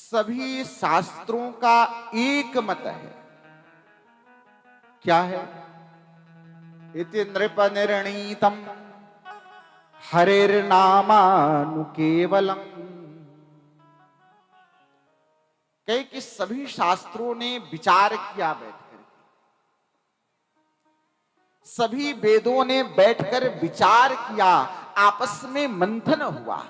सभी शास्त्रों का एक मत है। क्या है? इति नृप निर्णीतम हरेर्नामानुकेवलम। कहे कि सभी शास्त्रों ने विचार किया बैठकर, सभी वेदों ने बैठकर विचार किया, आपस में मंथन हुआ।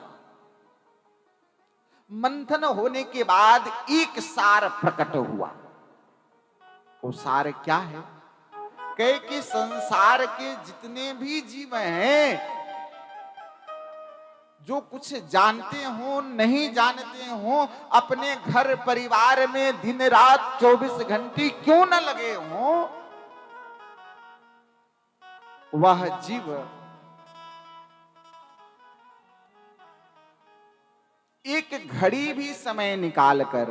मंथन होने के बाद एक सार प्रकट हुआ। वो सार क्या है? कहे कि संसार के जितने भी जीव हैं, जो कुछ जानते हो नहीं जानते हो, अपने घर परिवार में दिन रात 24 घंटे क्यों न लगे हो, वह जीव एक घड़ी भी समय निकालकर,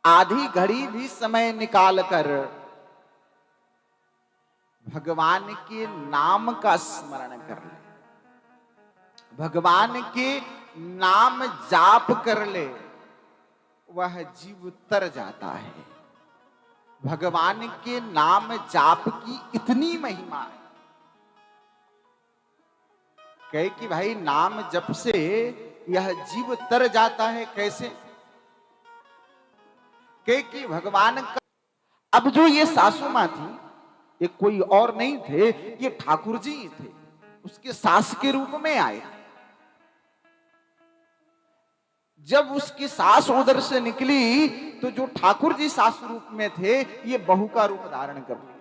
आधी घड़ी भी समय निकालकर भगवान के नाम का स्मरण कर ले, भगवान के नाम जाप कर ले, वह जीव तर जाता है। भगवान के नाम जाप की इतनी महिमा है। कहे कि भाई नाम जप से यह जीव तर जाता है, कैसे? कहे कि भगवान का, अब जो ये सासू मां थी, ये कोई और नहीं थे, ये ठाकुर जी थे, उसके सास के रूप में आए। जब उसकी सास उधर से निकली तो जो ठाकुर जी सास रूप में थे, ये बहू का रूप धारण कर लिया,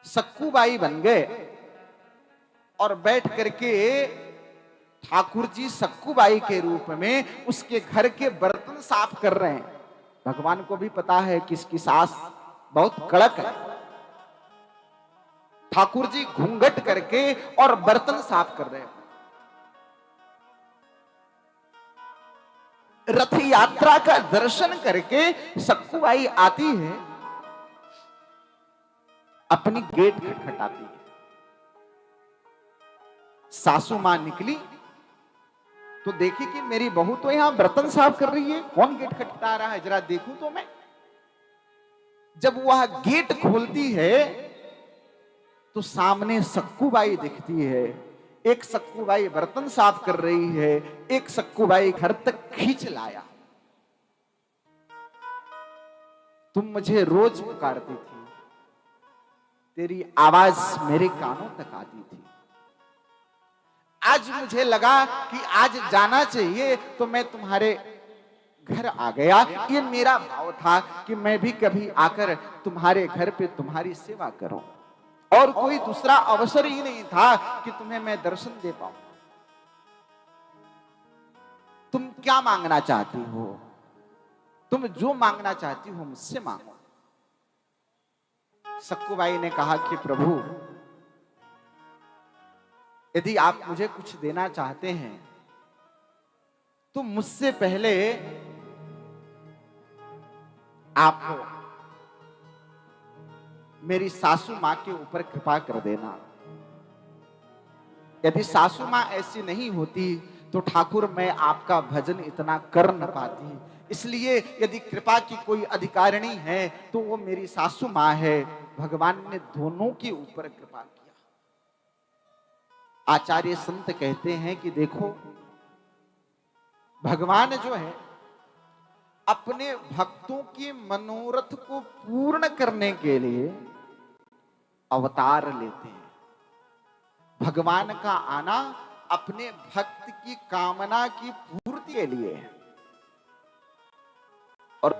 सक्कूबाई बन गए और बैठ करके ठाकुर जी सक्कूबाई के रूप में उसके घर के बर्तन साफ कर रहे हैं। भगवान को भी पता है कि इसकी सास बहुत कड़क है। ठाकुर जी घूंघट करके और बर्तन साफ कर रहे हैं। रथ यात्रा का दर्शन करके सक्कूबाई आती है, अपनी गेट खटखटाती है। सासू मां निकली तो देखी कि मेरी बहू तो यहां बर्तन साफ कर रही है, कौन गेट खटखटा रहा है, जरा देखूं तो मैं। जब वह गेट खोलती है तो सामने सक्कूबाई दिखती है। एक सक्कूबाई बर्तन साफ कर रही है, एक सक्कूबाई घर तक खींच लाया। तुम मुझे रोज पुकारती थी, तेरी आवाज मेरे कानों तक आती थी। आज मुझे लगा कि आज जाना चाहिए तो मैं तुम्हारे घर आ गया। ये मेरा भाव था कि मैं भी कभी आकर तुम्हारे घर पे तुम्हारी सेवा करूं, और कोई दूसरा अवसर ही नहीं था कि तुम्हें मैं दर्शन दे पाऊं। तुम क्या मांगना चाहती हो? तुम जो मांगना चाहती हो मुझसे मांगो। सक्कूबाई ने कहा कि प्रभु, यदि आप मुझे कुछ देना चाहते हैं तो मुझसे पहले आप मेरी सासू मां के ऊपर कृपा कर देना। यदि सासू मां ऐसी नहीं होती तो ठाकुर मैं आपका भजन इतना कर न पाती। इसलिए यदि कृपा की कोई अधिकारिणी है तो वो मेरी सासू मां है। भगवान ने दोनों के ऊपर कृपा किया। आचार्य संत कहते हैं कि देखो, भगवान जो है अपने भक्तों के मनोरथ को पूर्ण करने के लिए अवतार लेते हैं। भगवान का आना अपने भक्त की कामना की पूर्ति के लिए है। और